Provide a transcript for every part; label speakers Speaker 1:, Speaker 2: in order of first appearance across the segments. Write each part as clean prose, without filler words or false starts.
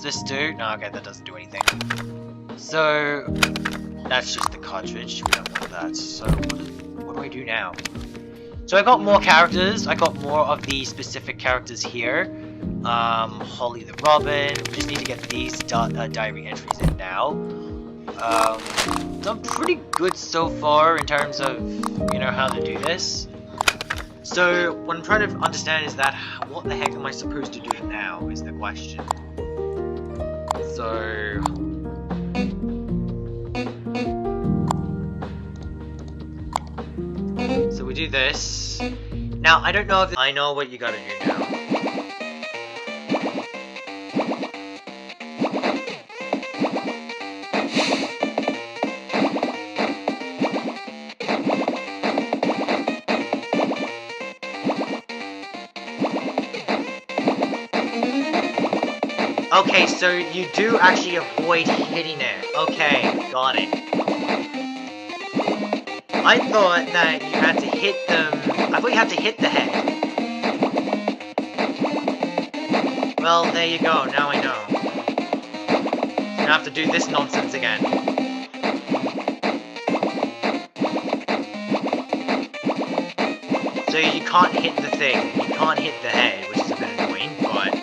Speaker 1: does this do? No, okay, that doesn't do anything. So, that's just the cartridge. We don't want that. So, what do I do now? So I got more characters. I got more of the specific characters here. Holly the Robin. We just need to get these diary entries in now. Done pretty good so far in terms of, you know, how to do this. So what I'm trying to understand is that what the heck am I supposed to do now is the question. So we do this. Now I don't know if I know what you gotta do now. Okay, so you do actually avoid hitting it. Okay, got it. I thought that you had to hit them. I thought you had to hit the head. Well, there you go. Now I know. So I have to do this nonsense again. So you can't hit the thing. You can't hit the head, which is a bit annoying, but...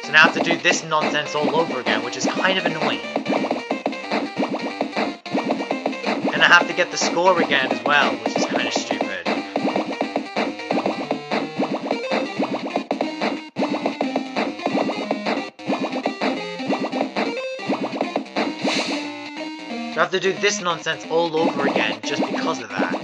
Speaker 1: So now I have to do this nonsense all over again, which is kind of annoying. And I have to get the score again as well, which is kind of stupid. So I have to do this nonsense all over again just because of that.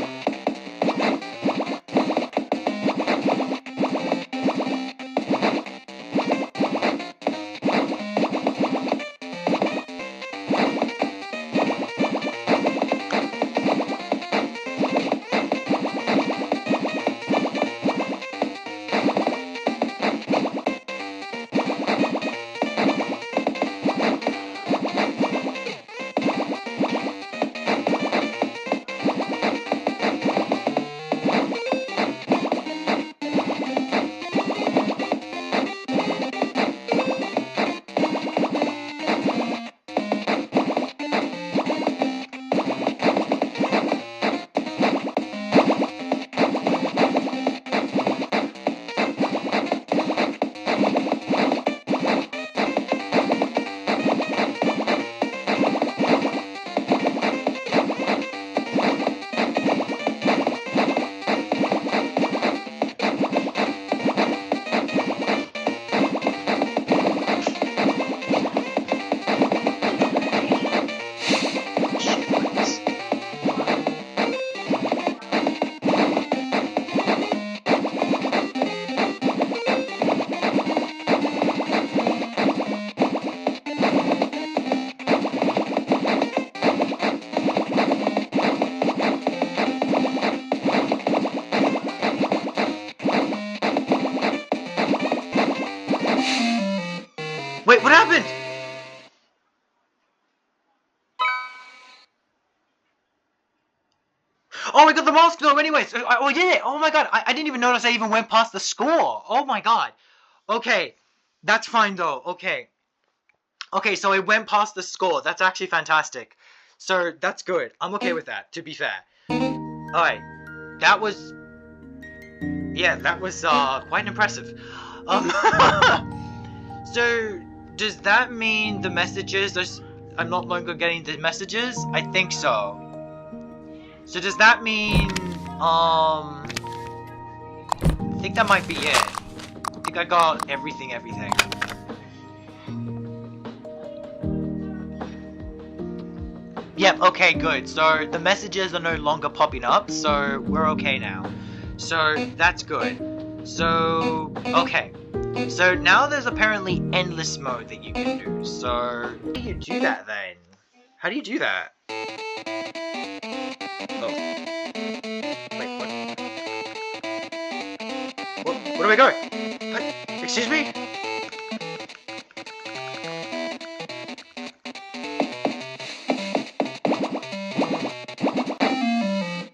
Speaker 1: Wait, what happened? Oh my god, the mask though, anyways. I did it. Oh my god, I didn't even notice I even went past the score. Oh my god. Okay, that's fine though. Okay. Okay, so I went past the score. That's actually fantastic. So, that's good. I'm okay with that, to be fair. Alright. That was... Yeah, that was, quite impressive. So, does that mean the messages... I'm not longer getting the messages? I think so. So does that mean, I think that might be it. I think I got everything. Yep, okay, good. So the messages are no longer popping up, so we're okay now. So that's good. So, okay. So now there's apparently endless mode that you can do. So, how do you do that then? How do you do that? Oh. Wait, what? Where do I go? Excuse me?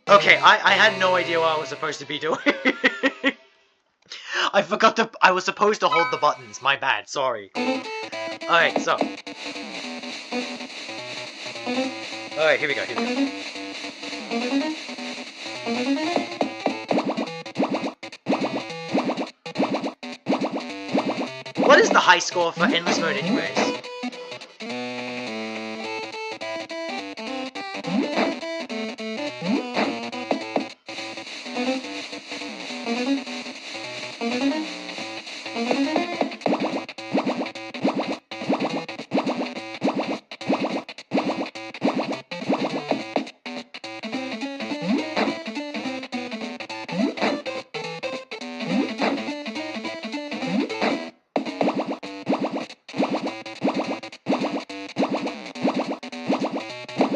Speaker 1: Okay, I had no idea what I was supposed to be doing. I forgot to. I was supposed to hold the buttons. My bad. Sorry. Alright, so. Alright, here we go. Here we go. What is the high score for endless mode, anyways?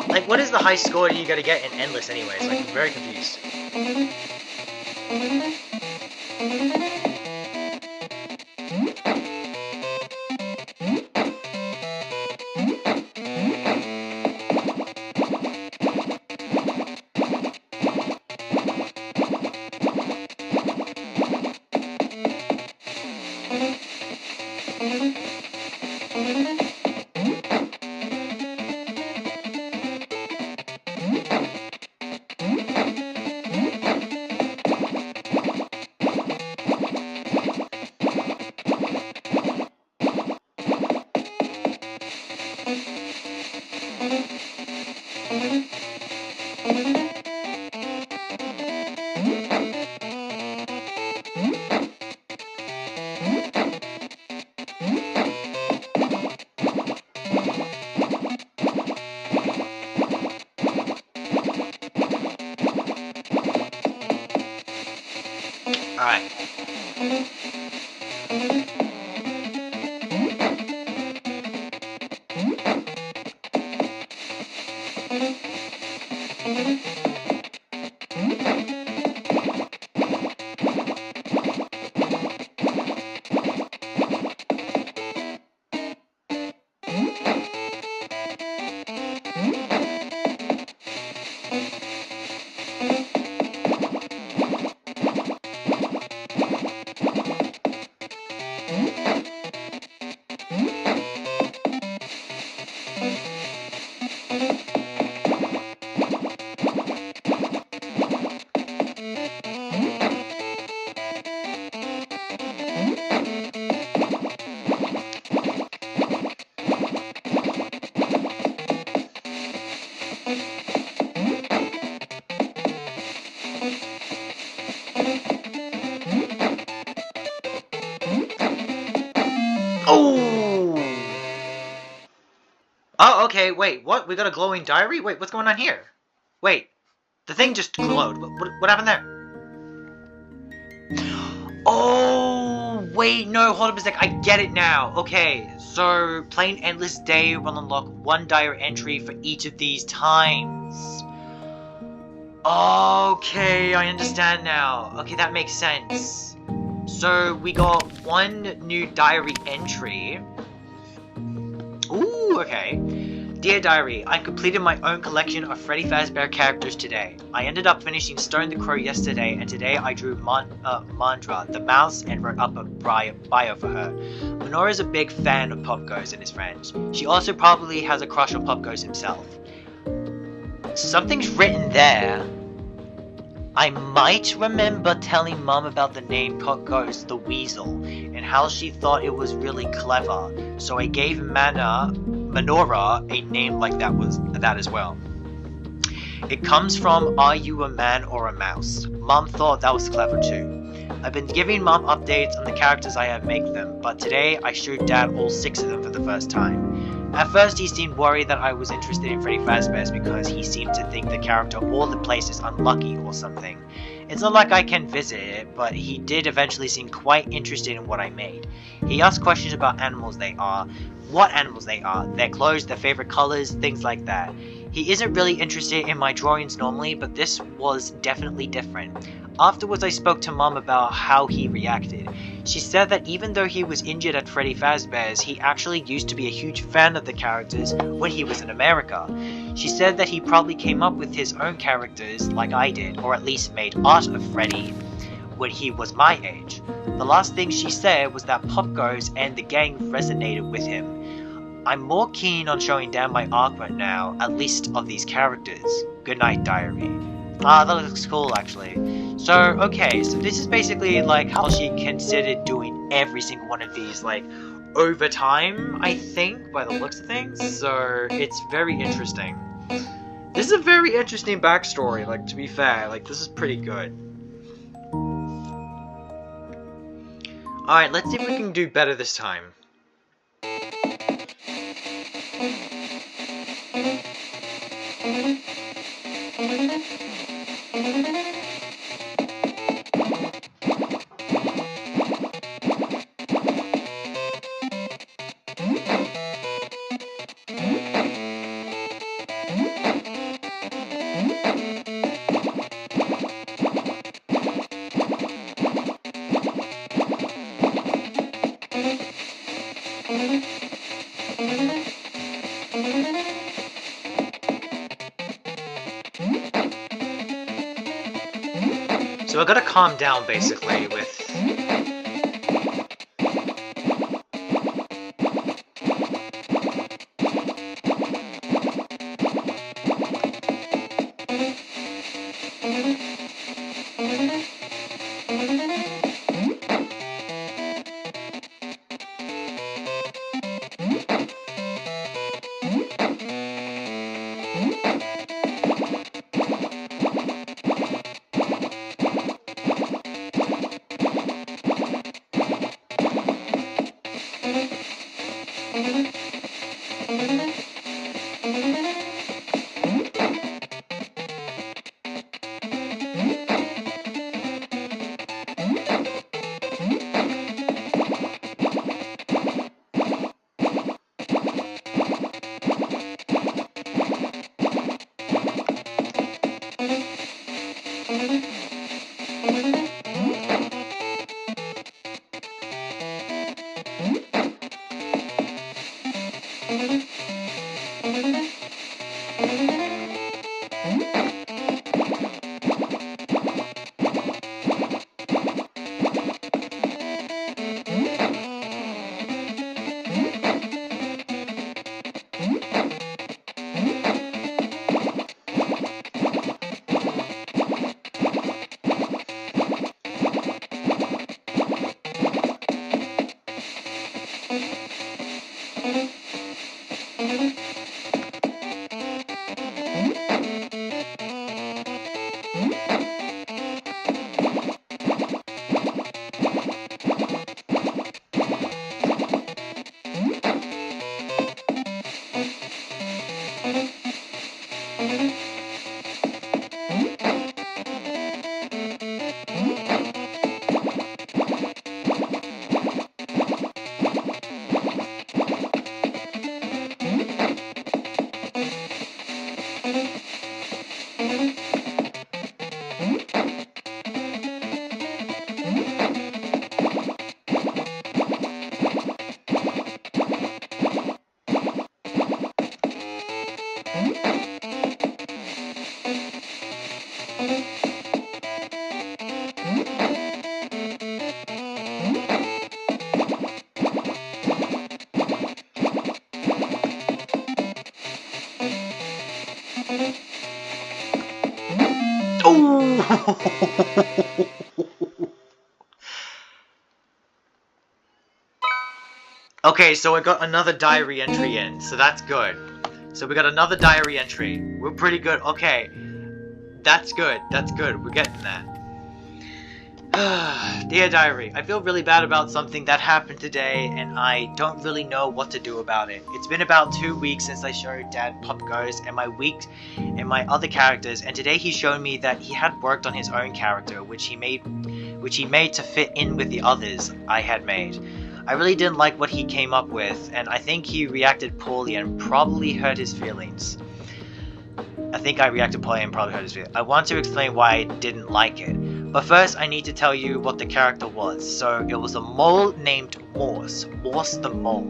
Speaker 1: Like, what is the high score you gotta get in endless, anyways? Like, I'm very confused. Alright. Oh! Oh, okay, wait, what? We got a glowing diary? Wait, what's going on here? Wait, the thing just glowed. What happened there? Oh, wait, no, hold up a sec, I get it now. Okay, so playing Endless Day will unlock one diary entry for each of these times. Okay, I understand now. Okay, that makes sense. So we got one new diary entry. Ooh, okay. Dear Diary, I completed my own collection of Freddy Fazbear characters today. I ended up finishing Stone the Crow yesterday, and today I drew Mandra, the mouse, and wrote up a bio for her. Minora's a big fan of Popgoes and his friends. She also probably has a crush on Popgoes himself. Something's written there. I might remember telling Mum about the name Popgoes the Weasel, and how she thought it was really clever, so I gave Minora a name like that as well. It comes from Are You a Man or a Mouse? Mum thought that was clever too. I've been giving Mum updates on the characters I have made them, but today I showed Dad all 6 of them for the first time. At first he seemed worried that I was interested in Freddy Fazbear's because he seemed to think the character all the place is unlucky or something. It's not like I can visit it, but he did eventually seem quite interested in what I made. He asked questions about animals they are, what animals they are, their clothes, their favorite colors, things like that. He isn't really interested in my drawings normally, but this was definitely different. Afterwards I spoke to Mum about how he reacted. She said that even though he was injured at Freddy Fazbear's, he actually used to be a huge fan of the characters when he was in America. She said that he probably came up with his own characters like I did, or at least made art of Freddy when he was my age. The last thing she said was that Popgoes and the gang resonated with him. I'm more keen on showing down my arc right now, at least of these characters. Good night, diary. Ah, that looks cool actually. So, okay, so this is basically like how she considered doing every single one of these, like, over time, I think, by the looks of things. So, it's very interesting. This is a very interesting backstory, like, to be fair, like, this is pretty good. Alright, let's see if we can do better this time. So I gotta calm down basically with... Okay, so I got another diary entry in, so that's good. So we got another diary entry. We're pretty good. Okay, that's good. That's good. We're getting that. Dear diary, I feel really bad about something that happened today, and I don't really know what to do about it. It's been about 2 weeks since I showed Dad PopGoes and my other characters, and today he showed me that he had worked on his own character, which he made to fit in with the others I had made. I really didn't like what he came up with, and I think he reacted poorly and probably hurt his feelings. I want to explain why I didn't like it. But first, I need to tell you what the character was. So, it was a mole named Morse. Morse the Mole.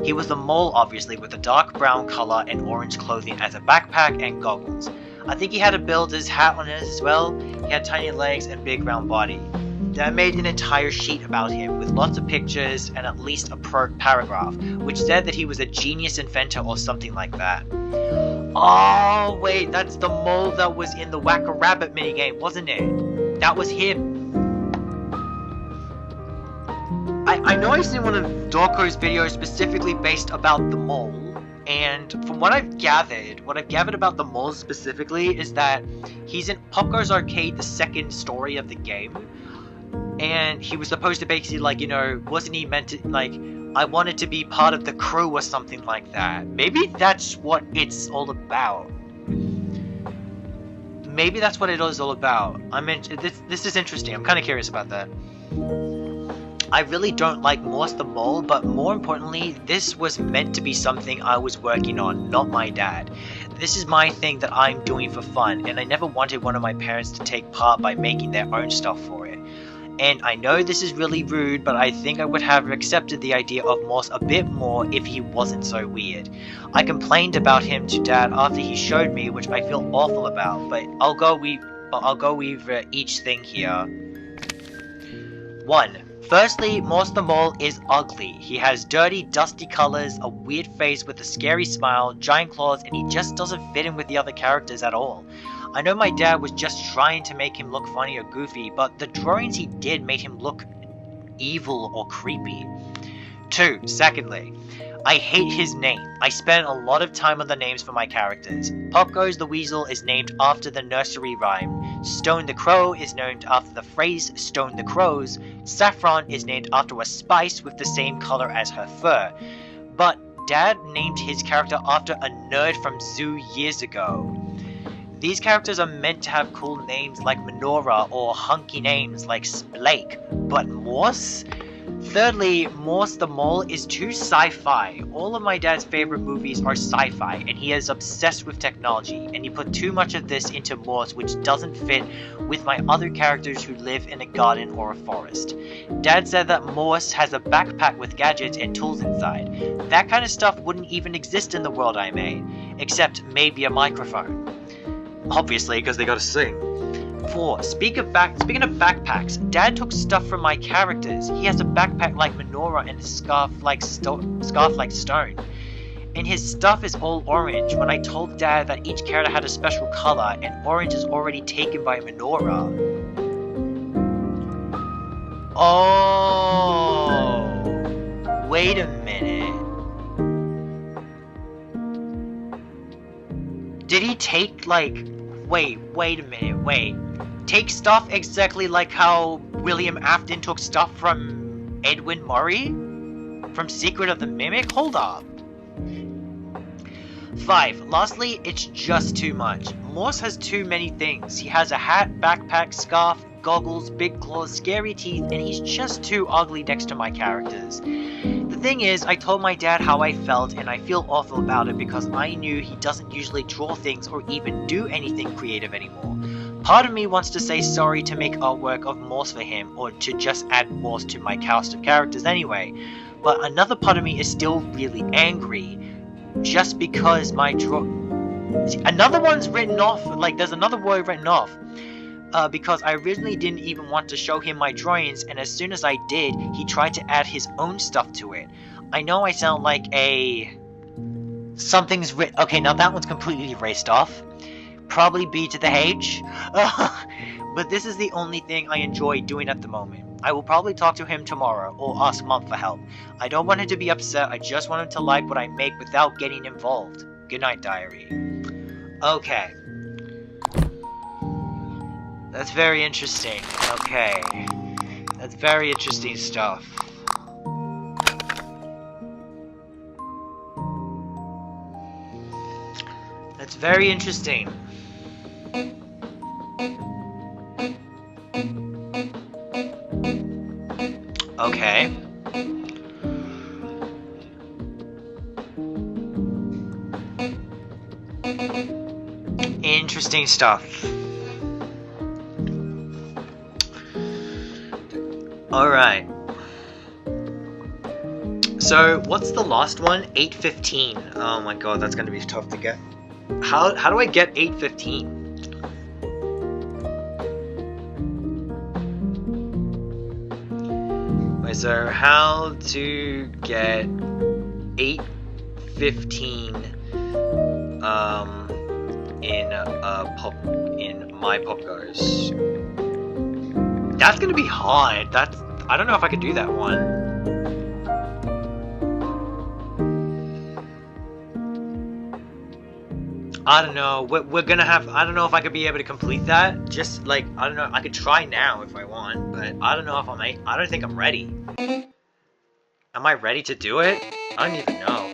Speaker 1: He was a mole, obviously, with a dark brown color and orange clothing as a backpack and goggles. I think he had a builder's hat on it as well. He had tiny legs and big round body. Dad made an entire sheet about him with lots of pictures and at least a paragraph, which said that he was a genius inventor or something like that. Oh, wait, that's the mole that was in the Whack-A-Rabbit minigame, wasn't it? That was him. I know I've seen one of Dorko's videos specifically based about the mole, and from what I've gathered about the mole specifically is that he's in Popgoes Arcade, the second story of the game, and he was supposed to basically, like, you know, wasn't he meant to, like, I wanted to be part of the crew or something like that. Maybe that's what it's all about. Maybe that's what it is all about. This is interesting. I'm kind of curious about that. I really don't like Morse the Mole, but more importantly, this was meant to be something I was working on, not my dad. This is my thing that I'm doing for fun, and I never wanted one of my parents to take part by making their own stuff for it. And I know this is really rude, but I think I would have accepted the idea of Morse a bit more if he wasn't so weird. I complained about him to Dad after he showed me, which I feel awful about, but I'll go over each thing here. 1. Firstly, Morse the Mole is ugly. He has dirty, dusty colors, a weird face with a scary smile, giant claws, and he just doesn't fit in with the other characters at all. I know my dad was just trying to make him look funny or goofy, but the drawings he did made him look evil or creepy. 2. Secondly, I hate his name. I spent a lot of time on the names for my characters. Popgoes the Weasel is named after the nursery rhyme. Stone the Crow is named after the phrase Stone the Crows. Saffron is named after a spice with the same color as her fur. But Dad named his character after a nerd from Zoo years ago. These characters are meant to have cool names like Menorah or hunky names like Blake, but Morse? Thirdly, Morse the Mole is too sci-fi. All of my dad's favorite movies are sci-fi, and he is obsessed with technology, and he put too much of this into Morse, which doesn't fit with my other characters who live in a garden or a forest. Dad said that Morse has a backpack with gadgets and tools inside. That kind of stuff wouldn't even exist in the world I made, except maybe a microphone. Obviously, because they gotta sing. 4. Speaking of backpacks, Dad took stuff from my characters. He has a backpack like Menorah and a scarf like Stone. And his stuff is all orange. When I told Dad that each character had a special color, and orange is already taken by Menorah. Oh, wait a minute. Did he take, like, wait a minute, take stuff exactly like how William Afton took stuff from Edwin Murray? From Secret of the Mimic? Hold up. 5. Lastly, it's just too much. Morse has too many things. He has a hat, backpack, scarf, goggles, big claws, scary teeth, and he's just too ugly next to my characters. The thing is, I told my dad how I felt, and I feel awful about it because I knew he doesn't usually draw things or even do anything creative anymore. Part of me wants to say sorry to make artwork of Morse for him, or to just add Morse to my cast of characters anyway, but another part of me is still really angry, just because my another one's written off, like there's another word written off. Because I originally didn't even want to show him my drawings, and as soon as I did, he tried to add his own stuff to it. I know I sound like something's written. Okay, now that one's completely erased off. Probably B to the H. But this is the only thing I enjoy doing at the moment. I will probably talk to him tomorrow, or ask Mom for help. I don't want him to be upset, I just want him to like what I make without getting involved. Good night, diary. Okay. That's very interesting. Okay. That's very interesting stuff. That's very interesting. Okay. Interesting stuff. Alright. So, what's the last one? 815. Oh my god, that's gonna be tough to get. How do I get 815? So how to get 815 in MyPopgoes. That's gonna be hard. I don't know if I could do that one. I don't know. We're gonna have. I don't know if I could be able to complete that. Just like I don't know. I could try now if I want, but I don't know if I don't think I'm ready. Am I ready to do it? I don't even know.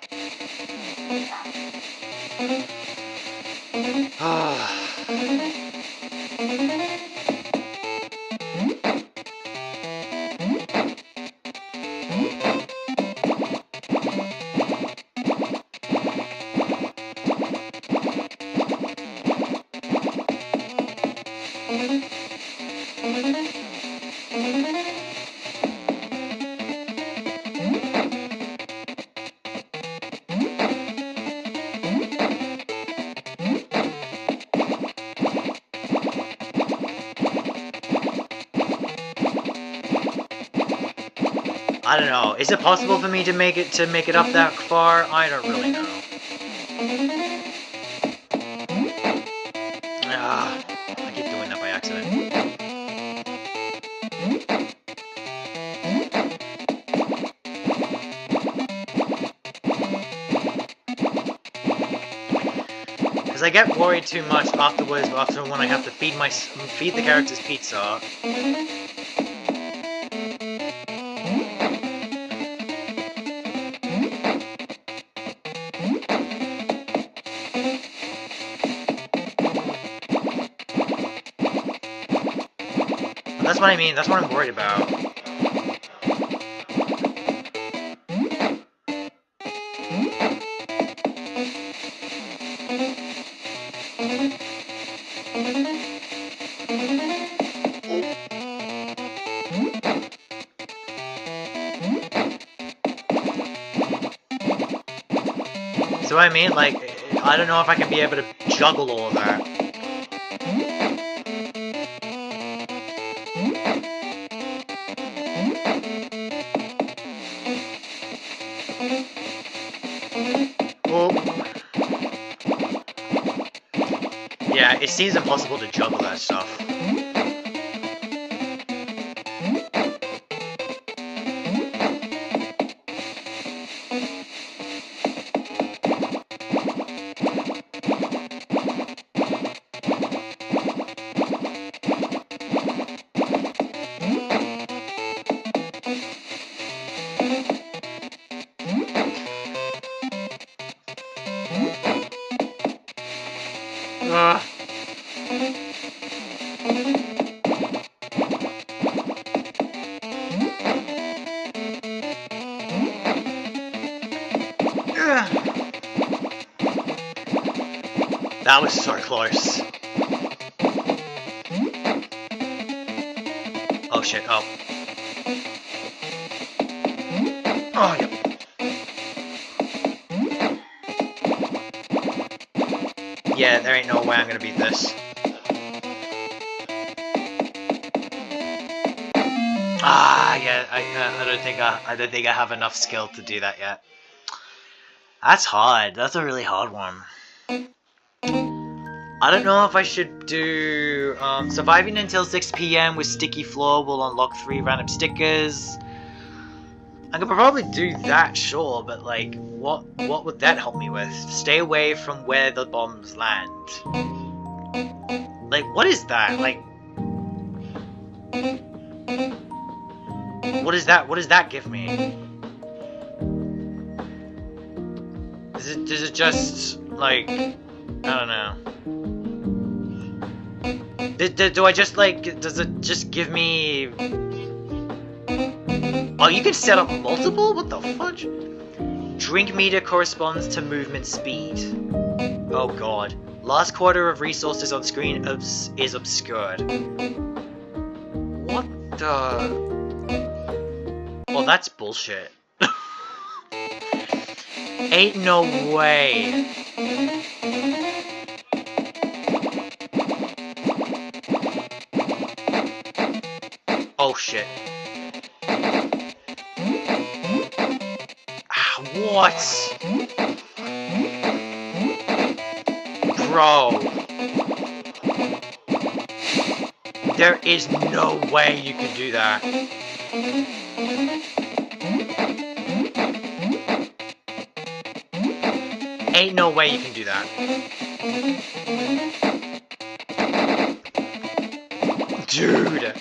Speaker 1: I don't know. Is it possible for me to make it up that far? I don't really know. I keep doing that by accident. Because I get worried too much afterwards after when I have to feed the characters pizza. That's what I mean. That's what I'm worried about. So I mean, like, I don't know if I can be able to juggle all of that. Yeah, it seems impossible to juggle that stuff. That was so close. Oh shit, oh. Oh, yeah. Yeah, there ain't no way I'm gonna beat this. Yeah, I don't think I have enough skill to do that yet. That's hard. That's a really hard one. I don't know if I should do surviving until 6 PM with sticky floor will unlock 3 random stickers. I could probably do that, sure, but like, what would that help me with? Stay away from where the bombs land. Like, what is that? Like, what is that? What does that give me? Does it just like, I don't know. Do I just like? Does it just give me? Oh, you can set up multiple? What the fudge? Drink meter corresponds to movement speed. Oh god. Last quarter of resources on screen is obscured. What the? Well, that's bullshit. Ain't no way. Oh shit. What? Bro. There is no way you can do that. Ain't no way you can do that. Dude.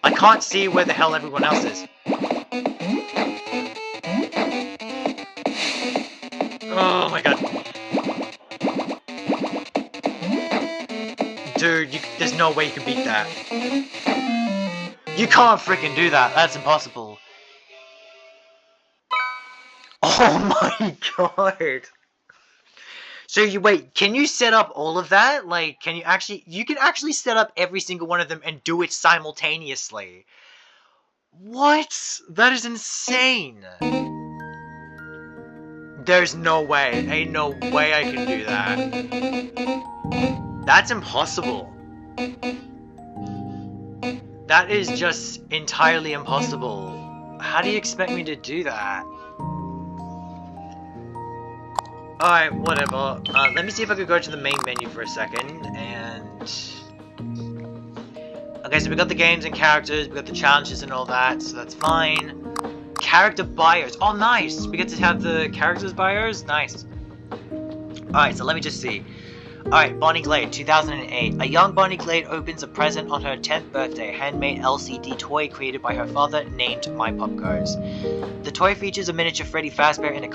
Speaker 1: I can't see where the hell everyone else is. Oh my god. Dude, there's no way you can beat that. You can't freaking do that. That's impossible. Oh my god. So wait, can you set up all of that? Like, you can actually set up every single one of them and do it simultaneously. What? That is insane. There's no way. Ain't no way I can do that. That's impossible. That is just entirely impossible. How do you expect me to do that? Alright, whatever. Let me see if I could go to the main menu for a second, and... Okay, so we got the games and characters, we got the challenges and all that, so that's fine. Character bios. Oh, nice! We get to have the characters bios? Nice. Alright, so let me just see. Alright, Bonnie Glade, 2008. A young Bonnie Glade opens a present on her 10th birthday, handmade LCD toy created by her father named MyPopgoes. The toy features a miniature Freddy Fazbear in a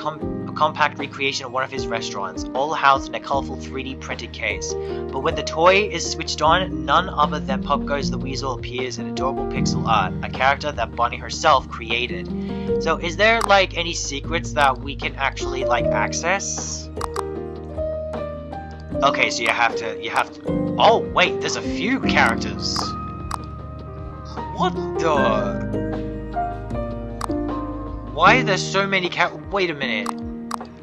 Speaker 1: compact recreation of one of his restaurants, all housed in a colorful 3D printed case. But when the toy is switched on, none other than Popgoes the Weasel appears in adorable pixel art, a character that Bonnie herself created. So is there like any secrets that we can actually like access? Okay, so you have to, oh wait, there's a few characters. What the? Why are there so many wait a minute.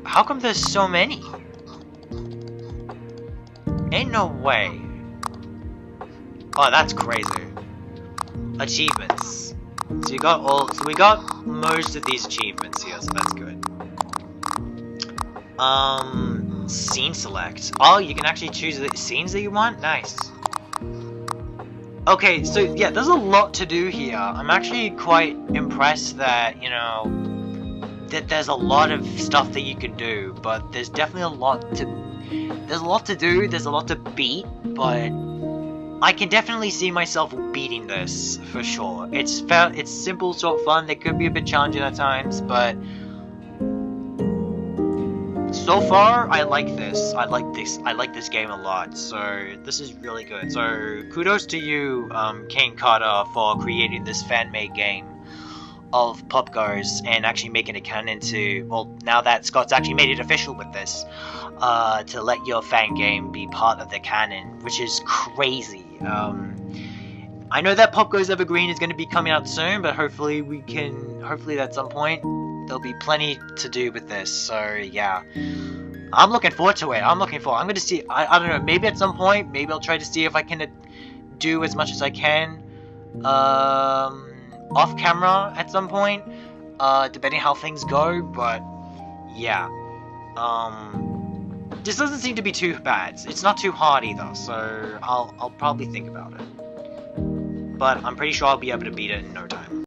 Speaker 1: How come there's so many? Ain't no way. Oh, that's crazy. Achievements. So we got most of these achievements here, so that's good. Scene select. Oh, you can actually choose the scenes that you want? Nice. Okay, so yeah, there's a lot to do here. I'm actually quite impressed that, you know, that there's a lot of stuff that you can do, but there's definitely a lot to do, there's a lot to beat, but I can definitely see myself beating this for sure. It's simple, sort of fun. They could be a bit challenging at times, but so far I like this. I like this game a lot. So this is really good. So kudos to you, Kane Carter, for creating this fan-made game of Popgoes and actually making it canon to, well, now that Scott's actually made it official with this, to let your fan game be part of the canon, which is crazy. I know that Popgoes Evergreen is going to be coming out soon, but hopefully at some point there'll be plenty to do with this. So yeah, I'm looking forward to it. I'm going to see, I don't know, maybe at some point, maybe I'll try to see if I can do as much as I can off camera at some point, depending how things go, but yeah, this doesn't seem to be too bad. It's not too hard either, so I'll probably think about it, but I'm pretty sure I'll be able to beat it in no time.